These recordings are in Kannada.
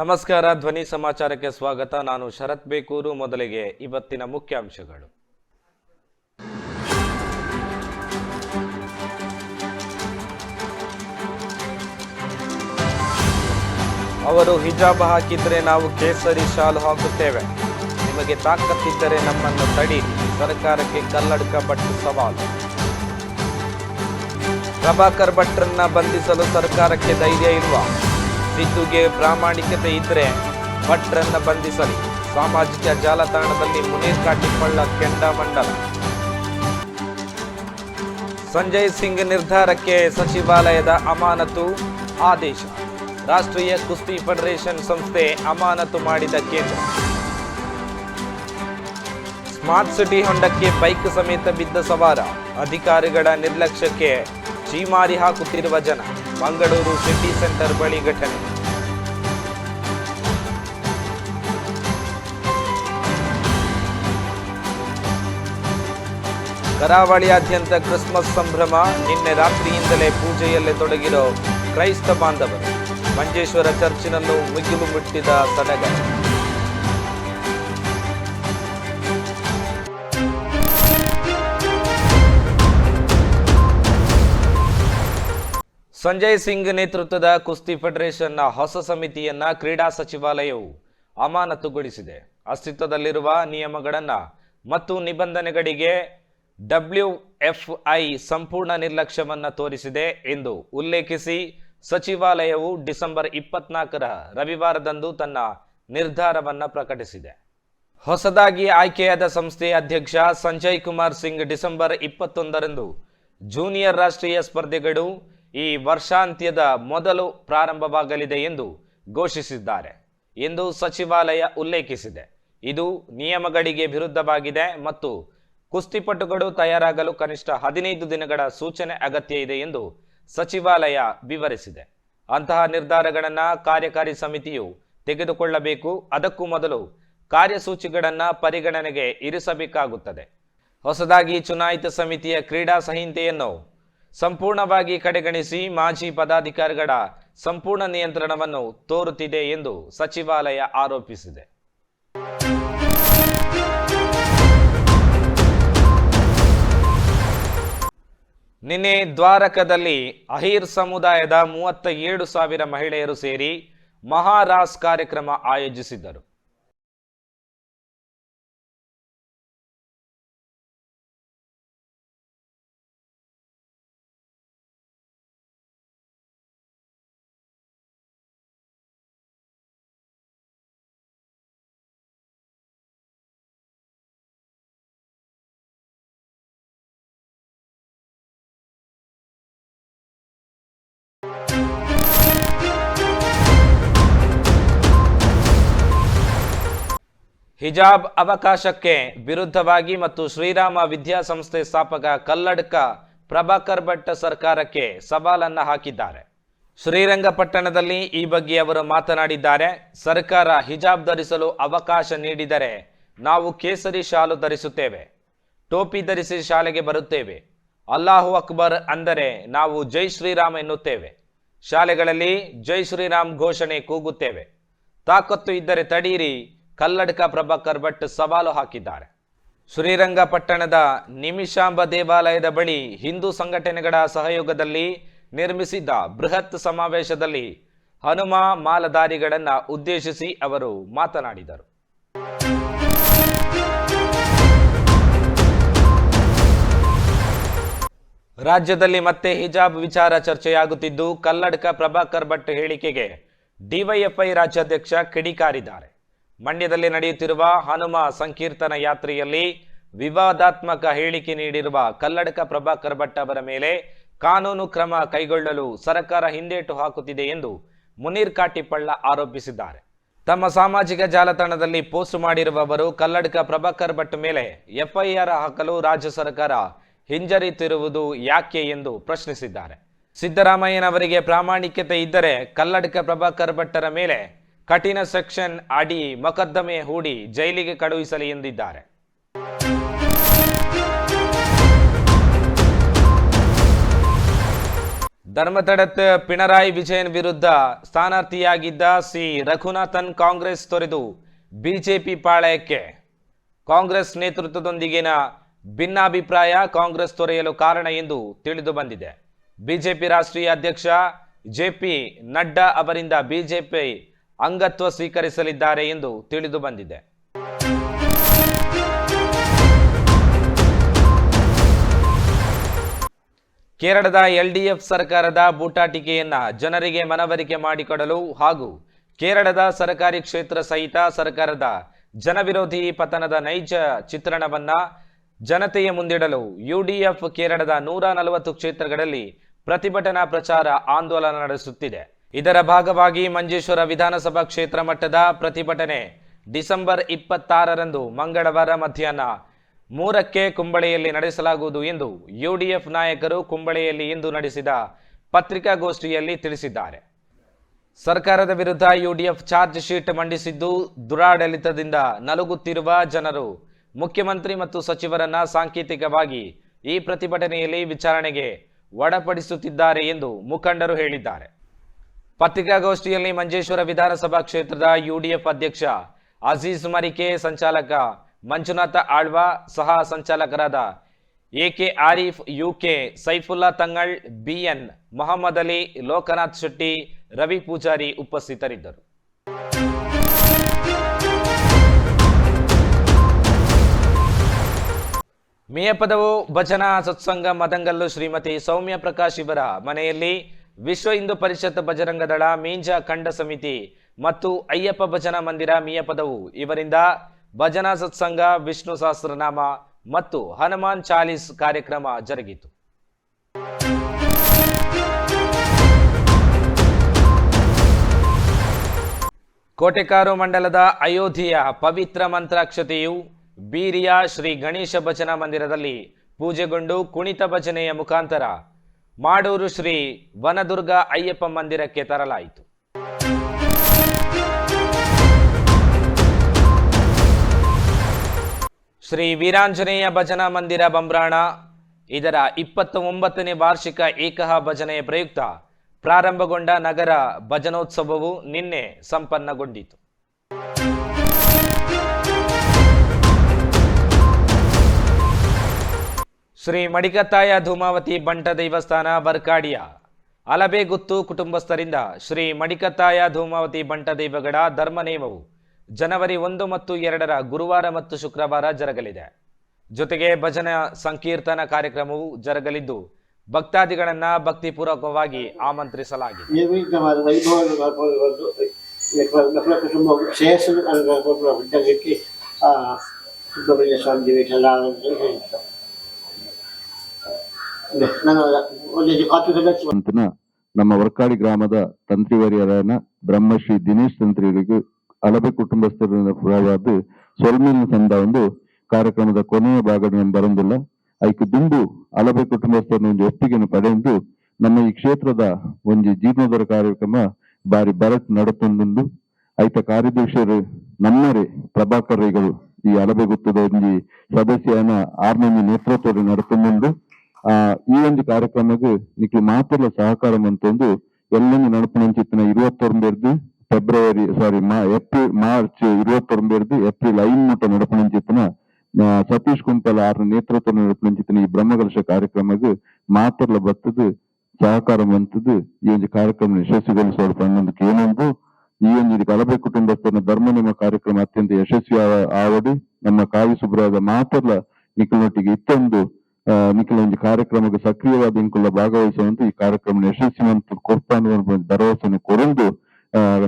ನಮಸ್ಕಾರ, ಧ್ವನಿ ಸಮಾಚಾರಕ್ಕೆ ಸ್ವಾಗತ. ನಾನು ಶರತ್ ಬೇಕೂರು. ಮೊದಲಿಗೆ ಇವತ್ತಿನ ಮುಖ್ಯಾಂಶಗಳು. ಅವರು ಹಿಜಾಬ್ ಹಾಕಿದ್ರೆ ನಾವು ಕೇಸರಿ ಶಾಲು ಹಾಕುತ್ತೇವೆ. ನಿಮಗೆ ತಾಕತ್ತಿದ್ದರೆ ನಮ್ಮನ್ನು ತಡೀರಿ. ಸರ್ಕಾರಕ್ಕೆ ಕಲ್ಲಡ್ಕ ಭಟ್ ಸವಾಲು. ಪ್ರಭಾಕರ್ ಭಟ್ರನ್ನ ಬಂಧಿಸಲು ಸರ್ಕಾರಕ್ಕೆ ಧೈರ್ಯ ಇಲ್ವಾ? ಸಿದ್ದುಗೆ ಪ್ರಾಮಾಣಿಕತೆ ಇದ್ರೆ ಭಟ್ರನ್ನ ಬಂಧಿಸಲಿ. ಸಾಮಾಜಿಕ ಜಾಲತಾಣದಲ್ಲಿ ಮುನೀರ್ ಕಾಟಿಪಳ್ಳ ಕೆಂಡಾಮಂಡಲ. ಸಂಜಯ್ ಸಿಂಗ್ ನಿರ್ಧಾರಕ್ಕೆ ಸಚಿವಾಲಯದ ಅಮಾನತು ಆದೇಶ. ರಾಷ್ಟ್ರೀಯ ಕುಸ್ತಿ ಫೆಡರೇಷನ್ ಸಂಸ್ಥೆ ಅಮಾನತು ಮಾಡಿದ ಕೇಂದ್ರ. ಸ್ಮಾರ್ಟ್ ಸಿಟಿ ಹೊಂಡಕ್ಕೆ ಬೈಕ್ ಸಮೇತ ಬಿದ್ದ ಸವಾರ. ಅಧಿಕಾರಿಗಳ ನಿರ್ಲಕ್ಷ್ಯಕ್ಕೆ ಚೀಮಾರಿ ಹಾಕುತ್ತಿರುವ ಜನ. ಮಂಗಳೂರು ಸಿಟಿ ಸೆಂಟರ್ ಬಳಿ ಘಟನೆ. ಕರಾವಳಿಯಾದ್ಯಂತ ಕ್ರಿಸ್ಮಸ್ ಸಂಭ್ರಮ. ನಿನ್ನೆ ರಾತ್ರಿಯಿಂದಲೇ ಪೂಜೆಯಲ್ಲೇ ತೊಡಗಿರೋ ಕ್ರೈಸ್ತ ಬಾಂಧವರು. ಮಂಜೇಶ್ವರ ಚರ್ಚಿನಲ್ಲೂ ಮುಗಿಲು ಮುಟ್ಟಿದ ಸಡಗರ. ಸಂಜಯ್ ಸಿಂಗ್ ನೇತೃತ್ವದ ಕುಸ್ತಿ ಫೆಡರೇಷನ್ನ ಹೊಸ ಸಮಿತಿಯನ್ನ ಕ್ರೀಡಾ ಸಚಿವಾಲಯವು ಅಮಾನತುಗೊಳಿಸಿದೆ. ಅಸ್ತಿತ್ವದಲ್ಲಿರುವ ನಿಯಮಗಳನ್ನ ಮತ್ತು ನಿಬಂಧನೆಗಳಿಗೆ WFI ಸಂಪೂರ್ಣ ನಿರ್ಲಕ್ಷ್ಯವನ್ನ ತೋರಿಸಿದೆ ಎಂದು ಉಲ್ಲೇಖಿಸಿ ಸಚಿವಾಲಯವು ಡಿಸೆಂಬರ್ 24ರ ರವಿವಾರದಂದು ತನ್ನ ನಿರ್ಧಾರವನ್ನ ಪ್ರಕಟಿಸಿದೆ. ಹೊಸದಾಗಿ ಆಯ್ಕೆಯಾದ ಸಂಸ್ಥೆಯ ಅಧ್ಯಕ್ಷ ಸಂಜಯ್ ಕುಮಾರ್ ಸಿಂಗ್ ಡಿಸೆಂಬರ್ 21ರಂದು ಜೂನಿಯರ್ ರಾಷ್ಟ್ರೀಯ ಸ್ಪರ್ಧೆಗಳು ಈ ವರ್ಷಾಂತ್ಯದ ಮೊದಲು ಪ್ರಾರಂಭವಾಗಲಿದೆ ಎಂದು ಘೋಷಿಸಿದ್ದಾರೆ ಎಂದು ಸಚಿವಾಲಯ ಉಲ್ಲೇಖಿಸಿದೆ. ಇದು ನಿಯಮಗಳಿಗೆ ವಿರುದ್ಧವಾಗಿದೆ ಮತ್ತು ಕುಸ್ತಿಪಟುಗಳು ತಯಾರಾಗಲು ಕನಿಷ್ಠ 15 ದಿನಗಳ ಸೂಚನೆ ಅಗತ್ಯ ಇದೆ ಎಂದು ಸಚಿವಾಲಯ ವಿವರಿಸಿದೆ. ಅಂತಹ ನಿರ್ಧಾರಗಳನ್ನು ಕಾರ್ಯಕಾರಿ ಸಮಿತಿಯು ತೆಗೆದುಕೊಳ್ಳಬೇಕು. ಅದಕ್ಕೂ ಮೊದಲು ಕಾರ್ಯಸೂಚಿಗಳನ್ನು ಪರಿಗಣನೆಗೆ ಇರಿಸಬೇಕಾಗುತ್ತದೆ. ಹೊಸದಾಗಿ ಚುನಾಯಿತ ಸಮಿತಿಯ ಕ್ರೀಡಾ ಸಂಹಿತೆಯನ್ನು ಸಂಪೂರ್ಣವಾಗಿ ಕಡೆಗಣಿಸಿ ಮಾಜಿ ಪದಾಧಿಕಾರಿಗಳ ಸಂಪೂರ್ಣ ನಿಯಂತ್ರಣವನ್ನು ತೋರುತ್ತಿದೆ ಎಂದು ಸಚಿವಾಲಯ ಆರೋಪಿಸಿದೆ. ನಿನ್ನೆ ದ್ವಾರಕದಲ್ಲಿ ಅಹಿರ್ ಸಮುದಾಯದ 37,000 ಮಹಿಳೆಯರು ಸೇರಿ ಮಹಾರಾಸ್ ಕಾರ್ಯಕ್ರಮ ಆಯೋಜಿಸಿದ್ದರು. ಹಿಜಾಬ್ ಅವಕಾಶಕ್ಕೆ ವಿರುದ್ಧವಾಗಿ ಮತ್ತು ಶ್ರೀರಾಮ ವಿದ್ಯಾಸಂಸ್ಥೆ ಸ್ಥಾಪಕ ಕಲ್ಲಡ್ಕ ಪ್ರಭಾಕರ್ ಭಟ್ ಸರ್ಕಾರಕ್ಕೆ ಸವಾಲನ್ನ ಹಾಕಿದ್ದಾರೆ. ಶ್ರೀರಂಗಪಟ್ಟಣದಲ್ಲಿ ಈ ಬಗ್ಗೆ ಅವರು ಮಾತನಾಡಿದ್ದಾರೆ. ಸರ್ಕಾರ ಹಿಜಾಬ್ ಧರಿಸಲು ಅವಕಾಶ ನೀಡಿದರೆ ನಾವು ಕೇಸರಿ ಶಾಲು ಧರಿಸುತ್ತೇವೆ, ಟೋಪಿ ಧರಿಸಿ ಶಾಲೆಗೆ ಬರುತ್ತೇವೆ. ಅಲ್ಲಾಹು ಅಕ್ಬರ್ ಅಂದರೆ ನಾವು ಜೈ ಶ್ರೀರಾಮ್ ಎನ್ನುತ್ತೇವೆ. ಶಾಲೆಗಳಲ್ಲಿ ಜೈ ಶ್ರೀರಾಮ್ ಘೋಷಣೆ ಕೂಗುತ್ತೇವೆ. ತಾಕತ್ತು ಇದ್ದರೆ ತಡೀರಿ. ಕಲ್ಲಡ್ಕ ಪ್ರಭಾಕರ್ ಭಟ್ ಸವಾಲು ಹಾಕಿದ್ದಾರೆ. ಶ್ರೀರಂಗಪಟ್ಟಣದ ನಿಮಿಷಾಂಬ ದೇವಾಲಯದ ಬಳಿ ಹಿಂದೂ ಸಂಘಟನೆಗಳ ಸಹಯೋಗದಲ್ಲಿ ನಿರ್ಮಿಸಿದ್ದ ಬೃಹತ್ ಸಮಾವೇಶದಲ್ಲಿ ಹನುಮ ಮಾಲಧಾರಿಗಳನ್ನು ಉದ್ದೇಶಿಸಿ ಅವರು ಮಾತನಾಡಿದರು. ರಾಜ್ಯದಲ್ಲಿ ಮತ್ತೆ ಹಿಜಾಬ್ ವಿಚಾರ ಚರ್ಚೆಯಾಗುತ್ತಿದ್ದು, ಕಲ್ಲಡ್ಕ ಪ್ರಭಾಕರ್ ಭಟ್ ಹೇಳಿಕೆಗೆ ಡಿವೈಎಫ್ಐ ರಾಜ್ಯಾಧ್ಯಕ್ಷ ಕಿಡಿಕಾರಿದ್ದಾರೆ. ಮಂಡ್ಯದಲ್ಲಿ ನಡೆಯುತ್ತಿರುವ ಹನುಮ ಸಂಕೀರ್ತನ ಯಾತ್ರೆಯಲ್ಲಿ ವಿವಾದಾತ್ಮಕ ಹೇಳಿಕೆ ನೀಡಿರುವ ಕಲ್ಲಡ್ಕ ಪ್ರಭಾಕರ್ ಭಟ್ ಅವರ ಮೇಲೆ ಕಾನೂನು ಕ್ರಮ ಕೈಗೊಳ್ಳಲು ಸರ್ಕಾರ ಹಿಂದೇಟು ಹಾಕುತ್ತಿದೆ ಎಂದು ಮುನೀರ್ ಕಾಟಿಪಳ್ಳ ಆರೋಪಿಸಿದ್ದಾರೆ. ತಮ್ಮ ಸಾಮಾಜಿಕ ಜಾಲತಾಣದಲ್ಲಿ ಪೋಸ್ಟ್ ಮಾಡಿರುವವರು ಕಲ್ಲಡ್ಕ ಪ್ರಭಾಕರ್ ಭಟ್ ಮೇಲೆ FIR ಹಾಕಲು ರಾಜ್ಯ ಸರ್ಕಾರ ಹಿಂಜರಿತಿರುವುದು ಯಾಕೆ ಎಂದು ಪ್ರಶ್ನಿಸಿದ್ದಾರೆ. ಸಿದ್ದರಾಮಯ್ಯನವರಿಗೆ ಪ್ರಾಮಾಣಿಕತೆ ಇದ್ದರೆ ಕಲ್ಲಡ್ಕ ಪ್ರಭಾಕರ್ ಭಟ್ಟರ ಮೇಲೆ ಕಠಿಣ ಸೆಕ್ಷನ್ ಅಡಿ ಮೊಕದ್ದಮೆ ಹೂಡಿ ಜೈಲಿಗೆ ಕಳುಹಿಸಲಿ ಎಂದಿದ್ದಾರೆ. ಧರ್ಮತಡತ್ ಪಿಣರಾಯಿ ವಿಜಯನ್ ವಿರುದ್ಧ ಸ್ಥಾನಾರ್ಥಿಯಾಗಿದ್ದ ಸಿ ರಘುನಾಥನ್ ಕಾಂಗ್ರೆಸ್ ತೊರೆದು ಬಿಜೆಪಿ ಪಾಳಯಕ್ಕೆ. ಕಾಂಗ್ರೆಸ್ ನೇತೃತ್ವದೊಂದಿಗಿನ ಭಿನ್ನಾಭಿಪ್ರಾಯ ಕಾಂಗ್ರೆಸ್ ತೊರೆಯಲು ಕಾರಣ ಎಂದು ತಿಳಿದು ಬಂದಿದೆ. ಬಿಜೆಪಿ ರಾಷ್ಟ್ರೀಯ ಅಧ್ಯಕ್ಷ ಜೆಪಿ ನಡ್ಡಾ ಅವರಿಂದ ಬಿಜೆಪಿ ಅಂಗತ್ವ ಸ್ವೀಕರಿಸಲಿದ್ದಾರೆ ಎಂದು ತಿಳಿದು ಬಂದಿದೆ. ಕೇರಳದ ಎಲ್ಡಿಎಫ್ ಸರ್ಕಾರದ ಬೂಟಾಟಿಕೆಯನ್ನ ಜನರಿಗೆ ಮನವರಿಕೆ ಮಾಡಿಕೊಡಲು ಹಾಗೂ ಕೇರಳದ ಸರ್ಕಾರಿ ಕ್ಷೇತ್ರ ಸಹಿತ ಸರ್ಕಾರದ ಜನವಿರೋಧಿ ಪತನದ ನೈಜ ಚಿತ್ರಣವನ್ನ ಜನತೆಯ ಮುಂದಿಡಲು ಯುಡಿಎಫ್ ಕೇರಳದ 140 ಕ್ಷೇತ್ರಗಳಲ್ಲಿ ಪ್ರತಿಭಟನಾ ಪ್ರಚಾರ ಆಂದೋಲನ ನಡೆಸುತ್ತಿದೆ. ಇದರ ಭಾಗವಾಗಿ ಮಂಜೇಶ್ವರ ವಿಧಾನಸಭಾ ಕ್ಷೇತ್ರ ಮಟ್ಟದ ಪ್ರತಿಭಟನೆ ಡಿಸೆಂಬರ್ 26ರಂದು ಮಂಗಳವಾರ ಮಧ್ಯಾಹ್ನ 3ಕ್ಕೆ ಕುಂಬಳೆಯಲ್ಲಿ ನಡೆಸಲಾಗುವುದು ಎಂದು ಯುಡಿಎಫ್ ನಾಯಕರು ಕುಂಬಳೆಯಲ್ಲಿ ಇಂದು ನಡೆಸಿದ ಪತ್ರಿಕಾಗೋಷ್ಠಿಯಲ್ಲಿ ತಿಳಿಸಿದ್ದಾರೆ. ಸರ್ಕಾರದ ವಿರುದ್ಧ ಯುಡಿಎಫ್ ಚಾರ್ಜ್ ಶೀಟ್ ಮಂಡಿಸಿದ್ದು, ದುರಾಡಳಿತದಿಂದ ನಲುಗುತ್ತಿರುವ ಜನರು ಮುಖ್ಯಮಂತ್ರಿ ಮತ್ತು ಸಚಿವರನ್ನ ಸಾಂಕೇತಿಕವಾಗಿ ಈ ಪ್ರತಿಭಟನೆಯಲ್ಲಿ ವಿಚಾರಣೆಗೆ ಒಳಪಡಿಸುತ್ತಿದ್ದಾರೆ ಎಂದು ಮುಖಂಡರು ಹೇಳಿದ್ದಾರೆ. ಪತ್ರಿಕಾಗೋಷ್ಠಿಯಲ್ಲಿ ಮಂಜೇಶ್ವರ ವಿಧಾನಸಭಾ ಕ್ಷೇತ್ರದ ಯುಡಿಎಫ್ ಅಧ್ಯಕ್ಷ ಅಜೀಜ್ ಮರಿಕೆ, ಸಂಚಾಲಕ ಮಂಜುನಾಥ ಆಳ್ವಾ, ಸಹ ಸಂಚಾಲಕರಾದ A K Arif, U K Saifulla Thangal, B N Mohammed Ali, Lokanath Shetty, Ravi Poojary ಉಪಸ್ಥಿತರಿದ್ದರು. ಮೇಯಪದವು ಭಜನಾ ಸತ್ಸಂಗ ಮದಂಗಲ್ಲು ಶ್ರೀಮತಿ ಸೌಮ್ಯ ಪ್ರಕಾಶ್ ಇವರ ಮನೆಯಲ್ಲಿ ವಿಶ್ವ ಹಿಂದೂ ಪರಿಷತ್ ಬಜರಂಗದಳ ಮೀಂಜ ಖಂಡ ಸಮಿತಿ ಮತ್ತು ಅಯ್ಯಪ್ಪ ಭಜನಾ ಮಂದಿರ ಮೇಯಪದವು ಇವರಿಂದ ಭಜನಾ ಸತ್ಸಂಗ, ವಿಷ್ಣು ಸಹಸ್ರನಾಮ ಮತ್ತು ಹನುಮಾನ್ ಚಾಲೀಸ್ ಕಾರ್ಯಕ್ರಮ ಜರುಗಿತು. ಕೋಟೆಕಾರು ಮಂಡಲದ ಅಯೋಧ್ಯೆಯ ಪವಿತ್ರ ಮಂತ್ರಾಕ್ಷತೆಯು ಬೀರಿಯ ಶ್ರೀ ಗಣೇಶ ಭಜನಾ ಮಂದಿರದಲ್ಲಿ ಪೂಜೆಗೊಂಡು ಕುಣಿತ ಭಜನೆಯ ಮುಖಾಂತರ ಮಾಡೂರು ಶ್ರೀ ವನದುರ್ಗ ಅಯ್ಯಪ್ಪ ಮಂದಿರಕ್ಕೆ ತರಲಾಯಿತು. ಶ್ರೀ ವೀರಾಂಜನೇಯ ಭಜನಾ ಮಂದಿರ ಬಂಬ್ರಾಣ ಇದರ 29ನೇ ವಾರ್ಷಿಕ ಏಕಹ ಭಜನೆಯ ಪ್ರಯುಕ್ತ ಪ್ರಾರಂಭಗೊಂಡ ನಗರ ಭಜನೋತ್ಸವವು ನಿನ್ನೆ ಸಂಪನ್ನಗೊಂಡಿತು. ಶ್ರೀ ಮಡಿಕತ್ತಾಯ ಧೂಮಾವತಿ ಬಂಟ ದೇವಸ್ಥಾನ ಬರ್ಕಾಡಿಯ ಅಲಬೇಗುತ್ತು ಕುಟುಂಬಸ್ಥರಿಂದ ಶ್ರೀ ಮಡಿಕತ್ತಾಯ ಧೂಮಾವತಿ ಬಂಟ ದೇವಗಡ ಧರ್ಮನೇಮವು ಜನವರಿ 1 ಮತ್ತು 2ರ ಗುರುವಾರ ಮತ್ತು ಶುಕ್ರವಾರ ಜರುಗಲಿದೆ. ಜೊತೆಗೆ ಭಜನಾ ಸಂಕೀರ್ತನ ಕಾರ್ಯಕ್ರಮವು ಜರುಗಲಿದ್ದು ಭಕ್ತಾದಿಗಳನ್ನ ಭಕ್ತಿಪೂರ್ವಕವಾಗಿ ಆಮಂತ್ರಿಸಲಾಗಿದೆ. ನಮ್ಮ ವರ್ಕಾಡಿ ಗ್ರಾಮದ ತಂತ್ರಿವರಿಯರಾದ ಬ್ರಹ್ಮಶ್ರೀ ದಿನೇಶ್ ತಂತ್ರಿಯವರಿಗೂ ಅಲಬೆ ಕುಟುಂಬಸ್ಥರಿಂದ ಪುರವಾದ ಸೊಲ್ಮೇಲಿನ ಸಂದ ಒಂದು ಕಾರ್ಯಕ್ರಮದ ಕೊನೆಯ ಭಾಗ ಬರಂದಿಲ್ಲ. ಐಕು ದುಂಡು ಅಲಬೆ ಕುಟುಂಬಸ್ಥರನ್ನ ಒಂದು ಒಪ್ಪಿಗೆಯನ್ನು ಪಡೆದು ನಮ್ಮ ಈ ಕ್ಷೇತ್ರದ ಒಂದು ಜೀರ್ಣೋದ್ಧಾರ ಕಾರ್ಯಕ್ರಮ ಬಾರಿ ಬರಟ್ ನಡತೊಂದು ಐತ ಕಾರ್ಯದರ್ಶಿಯರು ನಮ್ಮರೇ ಪ್ರಭಾಕರ್ಗಳು ಈ ಅಲಬೆ ಗುತ್ತದ ಒಂದು ಸದಸ್ಯನ 6ನೇ ನೇತೃತ್ವದಲ್ಲಿ ನಡತೊಂದು ಈ ಒಂದು ಕಾರ್ಯಕ್ರಮಕ್ಕೆ ನಿಕ್ಲು ಮಾತ್ರ ಸಹಕಾರ ಅಂತಂದು ಎಲ್ಲಂದು ನಡಪುನಂಚಿತ್ತಿನ 29 ಫೆಬ್ರವರಿ ಮಾರ್ಚ್ 29 ಏಪ್ರಿಲ್ 5 ಮುಟ್ಟ ನಡಪುನಂಚಿತ್ತಿನ ಸತೀಶ್ ಕುಂಪಲ 6ರ ನೇತೃತ್ವ ನಡಪುನಂಚಿತ್ತಿನ ಈ ಬ್ರಹ್ಮಕಲಶ ಕಾರ್ಯಕ್ರಮಕ್ಕೆ ಮಾತ್ರ ಬರ್ತದೆ ಸಹಕಾರ ಅಂತದ್ದು ಈ ಒಂದು ಕಾರ್ಯಕ್ರಮ ಯಶಸ್ವಿಗೊಳಿಸೋದು ಅನ್ನೋದಕ್ಕೆ ಏನೊಂದು ಈ ಒಂದು ಕಲಬೆ ಕುಟುಂಬಸ್ಥರ ಧರ್ಮನೇಮ ಕಾರ್ಯಕ್ರಮ ಅತ್ಯಂತ ಯಶಸ್ವಿ ಆವಡಿ ನಮ್ಮ ಕಾವಿ ಸುಬ್ರಾದ ಮಾತ್ರ ನಿಖಲೊಟ್ಟಿಗೆ ಇತ್ತೊಂದು ನಿಖಲ ಒಂದು ಕಾರ್ಯಕ್ರಮಕ್ಕೆ ಸಕ್ರಿಯವಾದ ಇಂಕುಲ್ಲ ಭಾಗವಹಿಸುವಂತ ಈ ಕಾರ್ಯಕ್ರಮ ಯಶಸ್ವಿವಂತ ಕೊಡ್ತಾನೆ ಭರವಸೆಯನ್ನು ಕೊರಂದು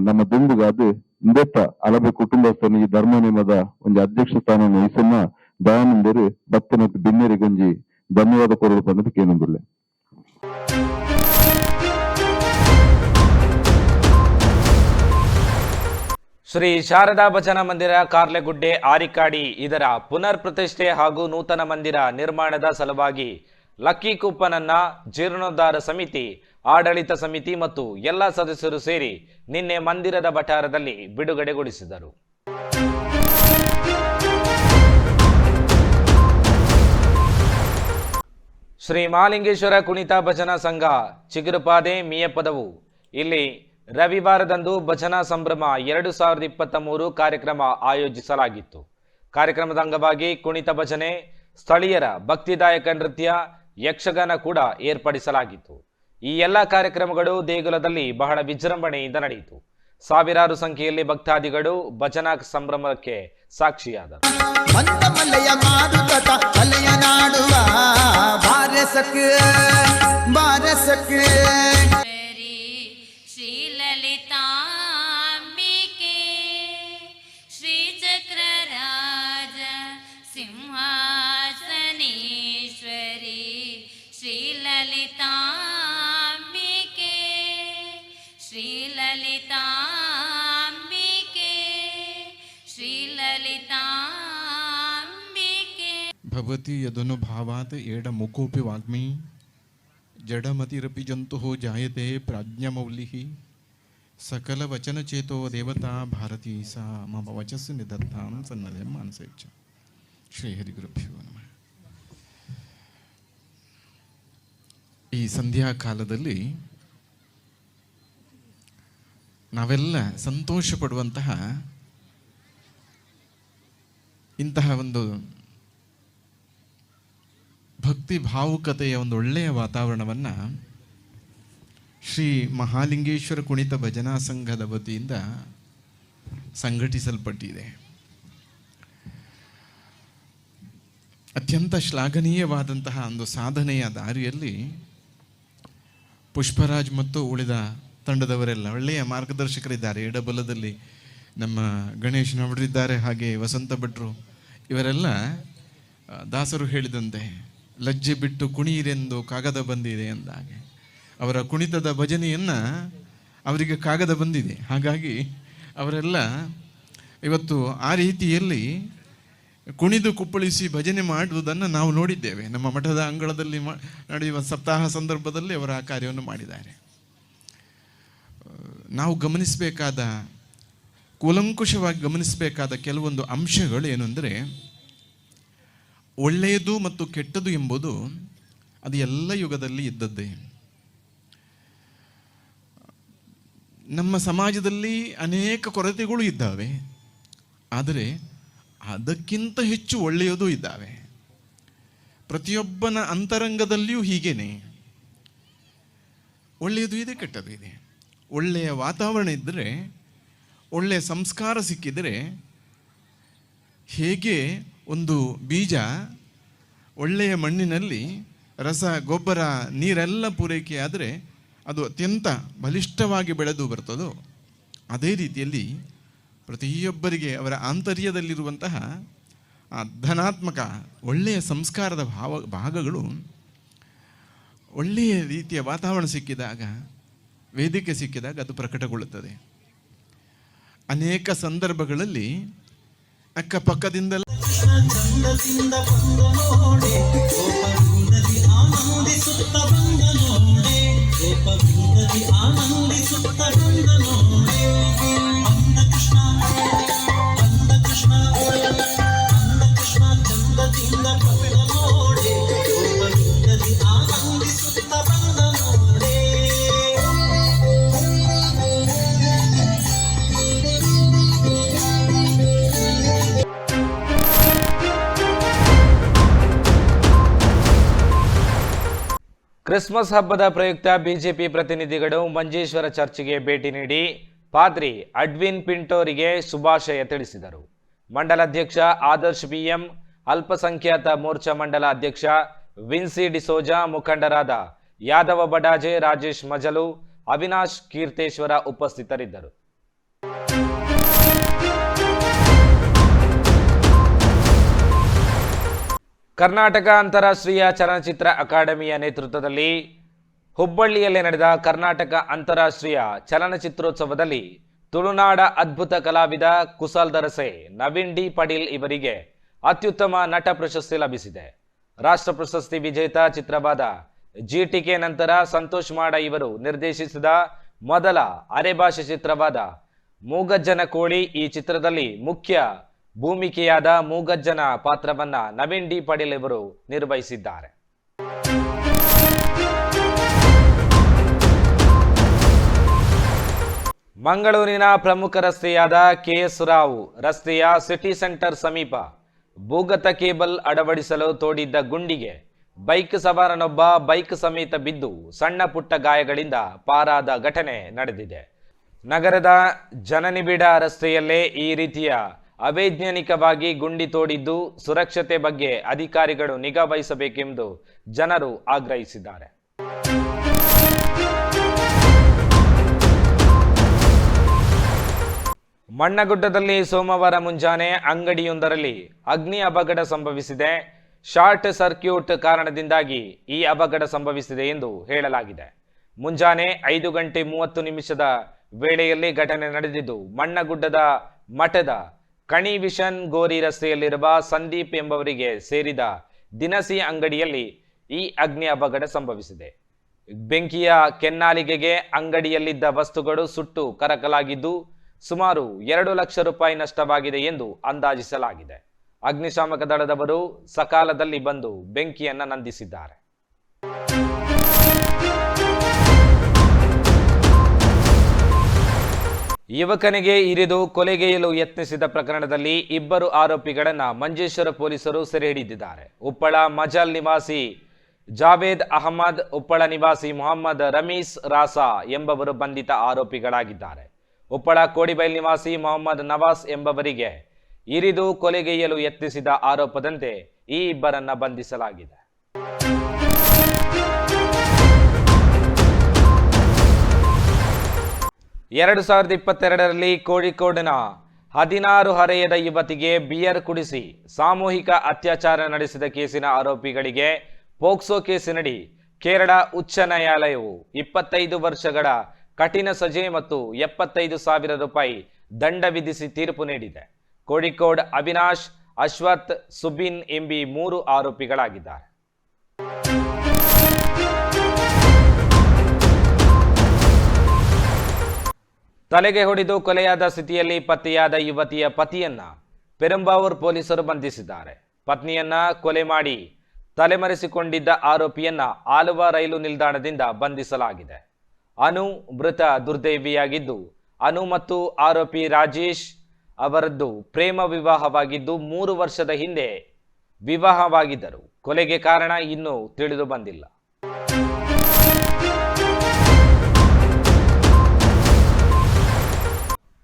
ನಮ್ಮ ದುಂದುಗಾದು ಇಂದೆತ್ತ ಅಲಬೆ ಕುಟುಂಬಸ್ಥನ ಈ ಧರ್ಮನೇಮದ ಒಂದು ಅಧ್ಯಕ್ಷ ಸ್ಥಾನವನ್ನು ವಹಿಸನ್ನ ದಯಾನಂದರು ಭಕ್ತ ಮತ್ತು ಬಿನ್ನೆರಿಗೊಂಜಿ ಧನ್ಯವಾದ ಕೊರಲು ಬಂದದಕ್ಕೆ ಏನೊಂದಿಲ್ಲ. ಶ್ರೀ ಶಾರದಾ ಭಜನಾ ಮಂದಿರ ಕಾರ್ಲೆಗುಡ್ಡೆ ಆರಿಕಾಡಿ ಇದರ ಪುನರ್ ಪ್ರತಿಷ್ಠೆ ಹಾಗೂ ನೂತನ ಮಂದಿರ ನಿರ್ಮಾಣದ ಸಲುವಾಗಿ ಲಕ್ಕಿ ಕೂಪನನ್ನ ಜೀರ್ಣೋದ್ಧಾರ ಸಮಿತಿ, ಆಡಳಿತ ಸಮಿತಿ ಮತ್ತು ಎಲ್ಲ ಸದಸ್ಯರು ಸೇರಿ ನಿನ್ನೆ ಮಂದಿರದ ವಠಾರದಲ್ಲಿ ಬಿಡುಗಡೆಗೊಳಿಸಿದರು. ಶ್ರೀ ಮಹಾಲಿಂಗೇಶ್ವರ ಕುಣಿತ ಭಜನಾ ಸಂಘ ಚಿಗುರುಪಾದೆ ಮಿಯಪದವು ಇಲ್ಲಿ ರವಿವಾರದಂದು ಭಜನಾ ಸಂಭ್ರಮ 2023 ಕಾರ್ಯಕ್ರಮ ಆಯೋಜಿಸಲಾಗಿತ್ತು. ಕಾರ್ಯಕ್ರಮದ ಅಂಗವಾಗಿ ಕುಣಿತ ಭಜನೆ, ಸ್ಥಳೀಯರ ಭಕ್ತಿದಾಯಕ ನೃತ್ಯ, ಯಕ್ಷಗಾನ ಕೂಡ ಏರ್ಪಡಿಸಲಾಗಿತ್ತು. ಈ ಎಲ್ಲ ಕಾರ್ಯಕ್ರಮಗಳು ದೇಗುಲದಲ್ಲಿ ಬಹಳ ವಿಜೃಂಭಣೆಯಿಂದ ನಡೆಯಿತು. ಸಾವಿರಾರು ಸಂಖ್ಯೆಯಲ್ಲಿ ಭಕ್ತಾದಿಗಳು ಭಜನಾ ಸಂಭ್ರಮಕ್ಕೆ ಸಾಕ್ಷಿಯಾದರು. भवति यदनुभावात् एडमुकोऽपि वाग्मी जडमतिरपि जन्तुः जायते प्राज्ञमौलिः सकलवचनचेतो देवता भारती सा मम वचस्सु निदत्तां सन्नदं मानसे च. ಶ್ರೀಹರಿಗುರುಭ್ಯೋ ನಮಃ. ಈ ಸಂಧ್ಯಾಕಾಲದಲ್ಲಿ ನಾವೆಲ್ಲ ಸಂತೋಷ ಪಡುವಂತಹ ಇಂತಹ ಒಂದು ಭಕ್ತಿ ಭಾವುಕತೆಯ ಒಂದು ಒಳ್ಳೆಯ ವಾತಾವರಣವನ್ನು ಶ್ರೀ ಮಹಾಲಿಂಗೇಶ್ವರ ಕುಣಿತ ಭಜನಾ ಸಂಘದ ವತಿಯಿಂದ ಸಂಘಟಿಸಲ್ಪಟ್ಟಿದೆ. ಅತ್ಯಂತ ಶ್ಲಾಘನೀಯವಾದಂತಹ ಒಂದು ಸಾಧನೆಯ ದಾರಿಯಲ್ಲಿ ಪುಷ್ಪರಾಜ್ ಮತ್ತು ಉಳಿದ ತಂಡದವರೆಲ್ಲ ಒಳ್ಳೆಯ ಮಾರ್ಗದರ್ಶಕರಿದ್ದಾರೆ. ಎಡಬಲದಲ್ಲಿ ನಮ್ಮ ಗಣೇಶ್ ನವರಿದ್ದಾರೆ, ಹಾಗೆ ವಸಂತ ಭಟ್ರು, ಇವರೆಲ್ಲ ದಾಸರು ಹೇಳಿದಂತೆ ಲಜ್ಜೆ ಬಿಟ್ಟು ಕುಣಿಯಿರೆಂದು ಕಾಗದ ಬಂದಿದೆ ಎಂದಾಗೆ ಅವರ ಕುಣಿತದ ಭಜನೆಯನ್ನು ಅವರಿಗೆ ಕಾಗದ ಬಂದಿದೆ. ಹಾಗಾಗಿ ಅವರೆಲ್ಲ ಇವತ್ತು ಆ ರೀತಿಯಲ್ಲಿ ಕುಣಿದು ಕುಪ್ಪಳಿಸಿ ಭಜನೆ ಮಾಡುವುದನ್ನು ನಾವು ನೋಡಿದ್ದೇವೆ. ನಮ್ಮ ಮಠದ ಅಂಗಳದಲ್ಲಿ ನಡೆಯುವ ಸಪ್ತಾಹ ಸಂದರ್ಭದಲ್ಲಿ ಅವರು ಆ ಕಾರ್ಯವನ್ನು ಮಾಡಿದ್ದಾರೆ. ನಾವು ಗಮನಿಸಬೇಕಾದ, ಕೂಲಂಕುಷವಾಗಿ ಗಮನಿಸಬೇಕಾದ ಕೆಲವೊಂದು ಅಂಶಗಳು ಏನು ಅಂದರೆ, ಒಳ್ಳೆಯದು ಮತ್ತು ಕೆಟ್ಟದು ಎಂಬುದು ಅದು ಎಲ್ಲ ಯುಗದಲ್ಲಿ ಇದ್ದದ್ದೇ. ನಮ್ಮ ಸಮಾಜದಲ್ಲಿ ಅನೇಕ ಕೊರತೆಗಳು ಇದ್ದಾವೆ, ಆದರೆ ಅದಕ್ಕಿಂತ ಹೆಚ್ಚು ಒಳ್ಳೆಯದು ಇದ್ದಾವೆ. ಪ್ರತಿಯೊಬ್ಬನ ಅಂತರಂಗದಲ್ಲಿಯೂ ಹೀಗೇನೆ ಒಳ್ಳೆಯದು ಇದೆ, ಕೆಟ್ಟದು ಇದೆ. ಒಳ್ಳೆಯ ವಾತಾವರಣ ಇದ್ದರೆ, ಒಳ್ಳೆಯ ಸಂಸ್ಕಾರ ಸಿಕ್ಕಿದರೆ, ಹೇಗೆ ಒಂದು ಬೀಜ ಒಳ್ಳೆಯ ಮಣ್ಣಿನಲ್ಲಿ ರಸ, ಗೊಬ್ಬರ, ನೀರೆಲ್ಲ ಪೂರೈಕೆ ಆದರೆ ಅದು ಅತ್ಯಂತ ಬಲಿಷ್ಠವಾಗಿ ಬೆಳೆದು ಬರ್ತದೋ, ಅದೇ ರೀತಿಯಲ್ಲಿ ಪ್ರತಿಯೊಬ್ಬರಿಗೆ ಅವರ ಆಂತರ್ಯದಲ್ಲಿರುವಂತಹ ಧನಾತ್ಮಕ ಒಳ್ಳೆಯ ಸಂಸ್ಕಾರದ ಭಾಗಗಳು ಒಳ್ಳೆಯ ರೀತಿಯ ವಾತಾವರಣ ಸಿಕ್ಕಿದಾಗ, ವೇದಿಕೆ ಸಿಕ್ಕಿದಾಗ ಅದು ಪ್ರಕಟಗೊಳ್ಳುತ್ತದೆ. ಅನೇಕ ಸಂದರ್ಭಗಳಲ್ಲಿ ಅಕ್ಕಪಕ್ಕದಿಂದಲೇ ಕ್ರಿಸ್ಮಸ್ ಹಬ್ಬದ ಪ್ರಯುಕ್ತ ಬಿಜೆಪಿ ಪ್ರತಿನಿಧಿಗಳು ಮಂಜೇಶ್ವರ ಚರ್ಚ್ಗೆ ಭೇಟಿ ನೀಡಿ ಪಾದ್ರಿ ಅಡ್ವಿನ್ ಪಿಂಟೋರಿಗೆ ಶುಭಾಶಯ ತಿಳಿಸಿದರು. ಮಂಡಲಾಧ್ಯಕ್ಷ ಆದರ್ಶ್ ಬಿಎಂ, ಅಲ್ಪಸಂಖ್ಯಾತ ಮೋರ್ಚಾ ಮಂಡಲ ಅಧ್ಯಕ್ಷ ವಿನ್ಸಿ ಡಿಸೋಜಾ, ಮುಖಂಡರಾದ ಯಾದವ ಬಡಾಜೆ, ರಾಜೇಶ್ ಮಜಲು, ಅವಿನಾಶ್ ಕೀರ್ತೇಶ್ವರ ಉಪಸ್ಥಿತರಿದ್ದರು. ಕರ್ನಾಟಕ ಅಂತಾರಾಷ್ಟ್ರೀಯ ಚಲನಚಿತ್ರ ಅಕಾಡೆಮಿಯ ನೇತೃತ್ವದಲ್ಲಿ ಹುಬ್ಬಳ್ಳಿಯಲ್ಲಿ ನಡೆದ ಕರ್ನಾಟಕ ಅಂತಾರಾಷ್ಟ್ರೀಯ ಚಲನಚಿತ್ರೋತ್ಸವದಲ್ಲಿ ತುಳುನಾಡ ಅದ್ಭುತ ಕಲಾವಿದ ಕುಸಲ್ ದರಸೆ ನವೀನ್ ಡಿ ಪಡೀಲ್ ಇವರಿಗೆ ಅತ್ಯುತ್ತಮ ನಟ ಪ್ರಶಸ್ತಿ ಲಭಿಸಿದೆ. ರಾಷ್ಟ್ರ ಪ್ರಶಸ್ತಿ ವಿಜೇತ ಚಿತ್ರವಾದ ಜಿಟಿಕೆ ನಂತರ ಸಂತೋಷ್ ಮಾಡ ಇವರು ನಿರ್ದೇಶಿಸಿದ ಮೊದಲ ಅರೆಭಾಷೆ ಚಿತ್ರವಾದ ಮೂಗಜ್ಜನ ಕೋಳಿ ಈ ಚಿತ್ರದಲ್ಲಿ ಮುಖ್ಯ ಭೂಮಿಕೆಯಾದ ಮೂಗಜ್ಜನ ಪಾತ್ರವನ್ನ ನವೀನ್ ಡಿ ಪಡೀಲ್ ಇವರು ನಿರ್ವಹಿಸಿದ್ದಾರೆ. ಮಂಗಳೂರಿನ ಪ್ರಮುಖ ರಸ್ತೆಯಾದ ಕೆಎಸ್ ರಾವ್ ರಸ್ತೆಯ ಸಿಟಿ ಸೆಂಟರ್ ಸಮೀಪ ಭೂಗತ ಕೇಬಲ್ ಅಳವಡಿಸಲು ತೋಡಿದ್ದ ಗುಂಡಿಗೆ ಬೈಕ್ ಸವಾರನೊಬ್ಬ ಬೈಕ್ ಸಮೇತ ಬಿದ್ದು ಸಣ್ಣ ಪುಟ್ಟ ಗಾಯಗಳಿಂದ ಪಾರಾದ ಘಟನೆ ನಡೆದಿದೆ. ನಗರದ ಜನನಿಬಿಡ ರಸ್ತೆಯಲ್ಲೇ ಈ ರೀತಿಯ ಅವೈಜ್ಞಾನಿಕವಾಗಿ ಗುಂಡಿ ತೋಡಿದ್ದು ಸುರಕ್ಷತೆ ಬಗ್ಗೆ ಅಧಿಕಾರಿಗಳು ನಿಗಾ ವಹಿಸಬೇಕೆಂದು ಜನರು ಆಗ್ರಹಿಸಿದ್ದಾರೆ. ಮಣ್ಣಗುಡ್ಡದಲ್ಲಿ ಸೋಮವಾರ ಮುಂಜಾನೆ ಅಂಗಡಿಯೊಂದರಲ್ಲಿ ಅಗ್ನಿ ಅವಘಡ ಸಂಭವಿಸಿದೆ. ಶಾರ್ಟ್ ಸರ್ಕ್ಯೂಟ್ ಕಾರಣದಿಂದಾಗಿ ಈ ಅವಘಡ ಸಂಭವಿಸಿದೆ ಎಂದು ಹೇಳಲಾಗಿದೆ. ಮುಂಜಾನೆ 5:30 ವೇಳೆಯಲ್ಲಿ ಘಟನೆ ನಡೆದಿದ್ದು ಮಣ್ಣಗುಡ್ಡದ ಮಠದ ಕಣಿವಿಷನ್ ಗೋರಿ ರಸ್ತೆಯಲ್ಲಿರುವ ಸಂದೀಪ್ ಎಂಬವರಿಗೆ ಸೇರಿದ ದಿನಸಿ ಅಂಗಡಿಯಲ್ಲಿ ಈ ಅಗ್ನಿ ಅವಘಡ ಸಂಭವಿಸಿದೆ. ಬೆಂಕಿಯ ಕೆನ್ನಾಲಿಗೆಗೆ ಅಂಗಡಿಯಲ್ಲಿದ್ದ ವಸ್ತುಗಳು ಸುಟ್ಟು ಕರಕಲಾಗಿದ್ದು ಸುಮಾರು 2 ಲಕ್ಷ ರೂಪಾಯಿ ನಷ್ಟವಾಗಿದೆ ಎಂದು ಅಂದಾಜಿಸಲಾಗಿದೆ. ಅಗ್ನಿಶಾಮಕ ದಳದವರು ಸಕಾಲದಲ್ಲಿ ಬಂದು ಬೆಂಕಿಯನ್ನು ನಂದಿಸಿದ್ದಾರೆ. ಯುವಕನಿಗೆ ಇರಿದು ಕೊಲೆಗೈಯಲು ಯತ್ನಿಸಿದ ಪ್ರಕರಣದಲ್ಲಿ 2 ಆರೋಪಿಗಳನ್ನು ಮಂಜೇಶ್ವರ ಪೊಲೀಸರು ಸೆರೆ ಹಿಡಿದಿದ್ದಾರೆ. ಉಪ್ಪಳ ಮಜಲ್ ನಿವಾಸಿ ಜಾವೇದ್ ಅಹಮದ್, ಉಪ್ಪಳ ನಿವಾಸಿ ಮೊಹಮ್ಮದ್ ರಮೀಸ್ ರಾಸಾ ಎಂಬವರು ಬಂಧಿತ ಆರೋಪಿಗಳಾಗಿದ್ದಾರೆ. ಉಪ್ಪಳ ಕೋಡಿಬೈಲ್ ನಿವಾಸಿ ಮೊಹಮ್ಮದ್ ನವಾಸ್ ಎಂಬವರಿಗೆ ಇರಿದು ಕೊಲೆಗೈಯಲು ಯತ್ನಿಸಿದ ಆರೋಪದಂತೆ ಈ 2 ಬಂಧಿಸಲಾಗಿದೆ. ಎರಡು 2022ರಲ್ಲಿ ಕೋಳಿಕೋಡಿನ 16 ಹರೆಯದ ಯುವತಿಗೆ ಬಿಯರ್ ಕುಡಿಸಿ ಸಾಮೂಹಿಕ ಅತ್ಯಾಚಾರ ನಡೆಸಿದ ಕೇಸಿನ ಆರೋಪಿಗಳಿಗೆ ಪೋಕ್ಸೋ ಕೇಸಿನಡಿ ಕೇರಳ ಉಚ್ಚ ನ್ಯಾಯಾಲಯವು 25 ವರ್ಷಗಳ ಕಠಿಣ ಸಜೆ ಮತ್ತು 75,000 ರೂಪಾಯಿ ದಂಡ ವಿಧಿಸಿ ತೀರ್ಪು ನೀಡಿದೆ. ಕೋಳಿಕೋಡ್ ಅವಿನಾಶ್, ಅಶ್ವಥ್, ಸುಬಿನ್ ಎಂಬಿ 3 ಆರೋಪಿಗಳಾಗಿದ್ದಾರೆ. ತಲೆಗೆ ಹೊಡೆದು ಕೊಲೆಯಾದ ಸ್ಥಿತಿಯಲ್ಲಿ ಪತ್ತೆಯಾದ ಯುವತಿಯ ಪತಿಯನ್ನ ಪೆರಂಬಾವೂರ್ ಪೊಲೀಸರು ಬಂಧಿಸಿದ್ದಾರೆ. ಪತ್ನಿಯನ್ನ ಕೊಲೆ ಮಾಡಿ ತಲೆಮರೆಸಿಕೊಂಡಿದ್ದ ಆರೋಪಿಯನ್ನ ಆಲುವ ರೈಲು ನಿಲ್ದಾಣದಿಂದ ಬಂಧಿಸಲಾಗಿದೆ. ಅನು ಮೃತ ದುರ್ದೈವಿಯಾಗಿದ್ದು, ಅನು ಮತ್ತು ಆರೋಪಿ ರಾಜೇಶ್ ಅವರದ್ದು ಪ್ರೇಮ ವಿವಾಹವಾಗಿದ್ದು 3 ವರ್ಷದ ಹಿಂದೆ ವಿವಾಹವಾಗಿದ್ದರು. ಕೊಲೆಗೆ ಕಾರಣ ಇನ್ನೂ ತಿಳಿದು ಬಂದಿಲ್ಲ.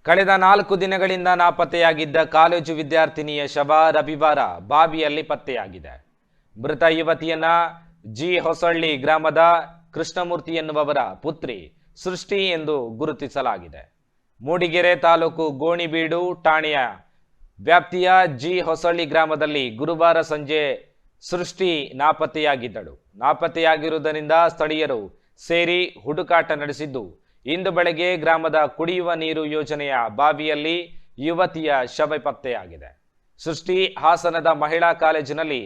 ಕಳೆದ 4 ದಿನಗಳಿಂದ ನಾಪತ್ತೆಯಾಗಿದ್ದ ಕಾಲೇಜು ವಿದ್ಯಾರ್ಥಿನಿಯ ಶವ ರವಿವಾರ ಬಾವಿಯಲ್ಲಿ ಪತ್ತೆಯಾಗಿದೆ. ಮೃತ ಯುವತಿಯನ್ನ ಜಿ ಹೊಸಳ್ಳಿ ಗ್ರಾಮದ ಕೃಷ್ಣಮೂರ್ತಿ ಎನ್ನುವವರ ಪುತ್ರಿ ಸೃಷ್ಟಿ ಎಂದು ಗುರುತಿಸಲಾಗಿದೆ. ಮೂಡಿಗೆರೆ ತಾಲೂಕು ಗೋಣಿಬೀಡು ಠಾಣೆಯ ವ್ಯಾಪ್ತಿಯ ಜಿ ಹೊಸಳ್ಳಿ ಗ್ರಾಮದಲ್ಲಿ ಗುರುವಾರ ಸಂಜೆ ಸೃಷ್ಟಿ ನಾಪತ್ತೆಯಾಗಿದ್ದಳು. ನಾಪತ್ತೆಯಾಗಿರುವುದರಿಂದ ಸ್ಥಳೀಯರು ಸೇರಿ ಹುಡುಕಾಟ ನಡೆಸಿದ್ದು, ಇಂದು ಬೆಳಗ್ಗೆ ಗ್ರಾಮದ ಕುಡಿಯುವ ನೀರು ಯೋಜನೆಯ ಬಾವಿಯಲ್ಲಿ ಯುವತಿಯ ಶವ ಪತ್ತೆಯಾಗಿದೆ. ಸೃಷ್ಟಿ ಹಾಸನದ ಮಹಿಳಾ ಕಾಲೇಜಿನಲ್ಲಿ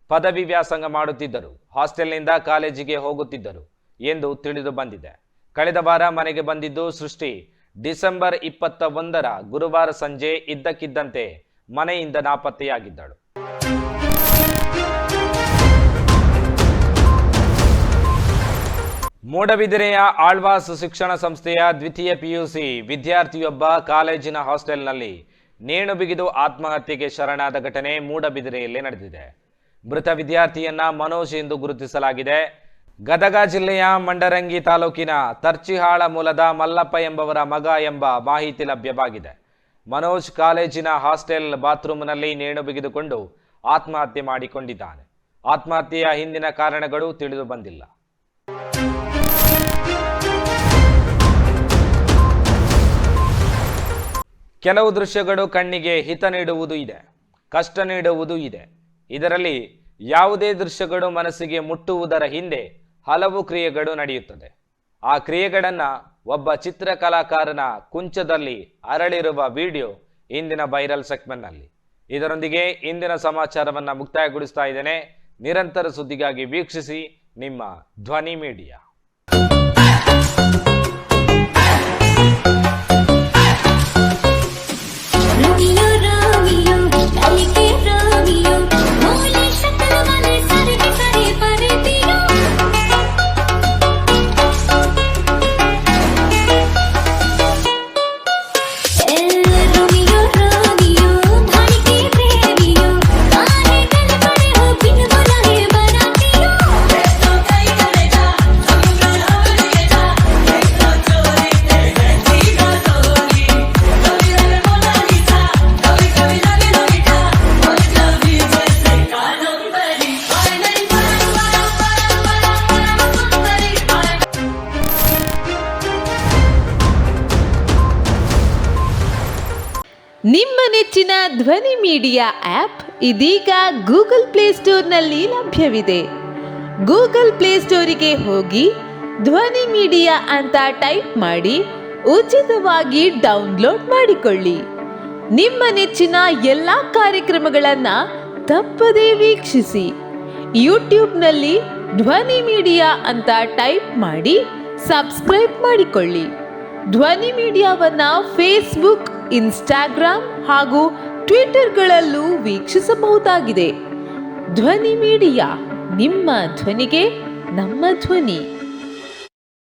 ಪದವಿ ವ್ಯಾಸಂಗ ಮಾಡುತ್ತಿದ್ದರು. ಹಾಸ್ಟೆಲ್ನಿಂದ ಕಾಲೇಜಿಗೆ ಹೋಗುತ್ತಿದ್ದರು ಎಂದು ತಿಳಿದು ಬಂದಿದೆ. ಕಳೆದ ವಾರ ಮನೆಗೆ ಬಂದಿದ್ದು ಸೃಷ್ಟಿ ಡಿಸೆಂಬರ್ 21 ಗುರುವಾರ ಸಂಜೆ ಇದ್ದಕ್ಕಿದ್ದಂತೆ ಮನೆಯಿಂದ ನಾಪತ್ತೆಯಾಗಿದ್ದಳು. ಮೂಡಬಿದಿರೆಯ ಆಳ್ವಾಸ್ ಶಿಕ್ಷಣ ಸಂಸ್ಥೆಯ ದ್ವಿತೀಯ PUC ವಿದ್ಯಾರ್ಥಿಯೊಬ್ಬ ಕಾಲೇಜಿನ ಹಾಸ್ಟೆಲ್ನಲ್ಲಿ ನೇಣು ಬಿಗಿದು ಆತ್ಮಹತ್ಯೆಗೆ ಶರಣಾದ ಘಟನೆ ಮೂಡಬಿದಿರೆಯಲ್ಲಿ ನಡೆದಿದೆ. ಮೃತ ವಿದ್ಯಾರ್ಥಿಯನ್ನ ಮನೋಜ್ ಎಂದು ಗುರುತಿಸಲಾಗಿದೆ. ಗದಗ ಜಿಲ್ಲೆಯ ಮಂಡರಂಗಿ ತಾಲೂಕಿನ ತರ್ಚಿಹಾಳ ಮೂಲದ ಮಲ್ಲಪ್ಪ ಎಂಬವರ ಮಗ ಎಂಬ ಮಾಹಿತಿ ಲಭ್ಯವಾಗಿದೆ. ಮನೋಜ್ ಕಾಲೇಜಿನ ಹಾಸ್ಟೆಲ್ ಬಾತ್ರೂಮ್ನಲ್ಲಿ ನೇಣು ಬಿಗಿದುಕೊಂಡು ಆತ್ಮಹತ್ಯೆ ಮಾಡಿಕೊಂಡಿದ್ದಾನೆ. ಆತ್ಮಹತ್ಯೆಯ ಹಿಂದಿನ ಕಾರಣಗಳು ತಿಳಿದು ಬಂದಿಲ್ಲ. ಕೆಲವು ದೃಶ್ಯಗಳು ಕಣ್ಣಿಗೆ ಹಿತ ನೀಡುವುದು ಇದೆ, ಕಷ್ಟ ನೀಡುವುದು ಇದೆ. ಇದರಲ್ಲಿ ಯಾವುದೇ ದೃಶ್ಯಗಳು ಮನಸ್ಸಿಗೆ ಮುಟ್ಟುವುದರ ಹಿಂದೆ ಹಲವು ಕ್ರಿಯೆಗಳು ನಡೆಯುತ್ತದೆ. ಆ ಕ್ರಿಯೆಗಳನ್ನು ಒಬ್ಬ ಚಿತ್ರಕಲಾಕಾರನ ಕುಂಚದಲ್ಲಿ ಅರಳಿರುವ ವಿಡಿಯೋ ಇಂದಿನ ವೈರಲ್ ಸೆಗ್ಮೆಂಟ್ನಲ್ಲಿ. ಇದರೊಂದಿಗೆ ಇಂದಿನ ಸಮಾಚಾರವನ್ನು ಮುಕ್ತಾಯಗೊಳಿಸ್ತಾ ಇದ್ದೇನೆ. ನಿರಂತರ ಸುದ್ದಿಗಾಗಿ ವೀಕ್ಷಿಸಿ ನಿಮ್ಮ ಧ್ವನಿ ಮೀಡಿಯಾ. ನೆಚ್ಚಿನ ಧ್ವನಿ ಮೀಡಿಯಾ ಆಪ್ ಇದೀಗ ಗೂಗಲ್ ಪ್ಲೇಸ್ಟೋರ್ನಲ್ಲಿ ಲಭ್ಯವಿದೆ. ಗೂಗಲ್ ಪ್ಲೇಸ್ಟೋರಿಗೆ ಹೋಗಿ ಧ್ವನಿ ಮೀಡಿಯಾ ಅಂತ ಟೈಪ್ ಮಾಡಿ ಉಚಿತವಾಗಿ ಡೌನ್ಲೋಡ್ ಮಾಡಿಕೊಳ್ಳಿ. ನಿಮ್ಮ ನೆಚ್ಚಿನ ಎಲ್ಲ ಕಾರ್ಯಕ್ರಮಗಳನ್ನ ತಪ್ಪದೇ ವೀಕ್ಷಿಸಿ. ಯೂಟ್ಯೂಬ್ನಲ್ಲಿ ಧ್ವನಿ ಮೀಡಿಯಾ ಅಂತ ಟೈಪ್ ಮಾಡಿ ಸಬ್ಸ್ಕ್ರೈಬ್ ಮಾಡಿಕೊಳ್ಳಿ. ಧ್ವನಿ ಮೀಡಿಯಾವನ್ನ ಫೇಸ್ಬುಕ್, ಇನ್ಸ್ಟಾಗ್ರಾಮ್ ಹಾಗೂ ಟ್ವಿಟರ್ಗಳಲ್ಲೂ ವೀಕ್ಷಿಸಬಹುದಾಗಿದೆ. ಧ್ವನಿ ಮೀಡಿಯಾ, ನಿಮ್ಮ ಧ್ವನಿಗೆ ನಮ್ಮ ಧ್ವನಿ.